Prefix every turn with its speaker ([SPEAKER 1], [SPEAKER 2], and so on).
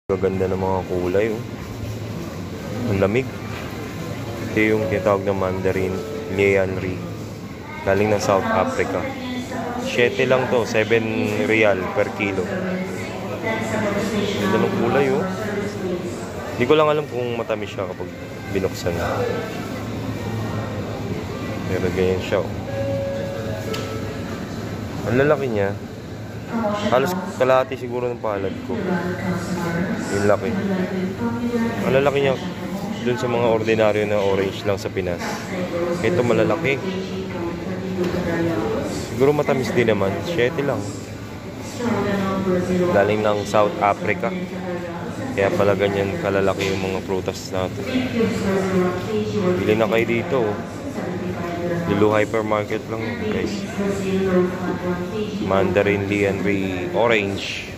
[SPEAKER 1] Gaganda ng mga kulay, oh. Ang lamig. Ito yung tinatawag na Mandarin Lianri. Galing ng South Africa. 7 lang to, 7 real per kilo. Ganda ng kulay, oh. Hindi ko lang alam kung matamis siya kapag binuksan. Pero ganyan siya, oh. Ang lalaki niya. Halos kalahati siguro ng palad ko. Yung laki. Ang lalaki niya dun sa mga ordinaryo na orange lang sa Pinas. Ito malalaki. Siguro matamis din naman. 7 lang. Galing ng South Africa. Kaya pala ganyan kalalaki yung mga prutas natin. Bili na kayo dito, oh. Lulu Hypermarket lang, guys. Mandarin Lianri Orange.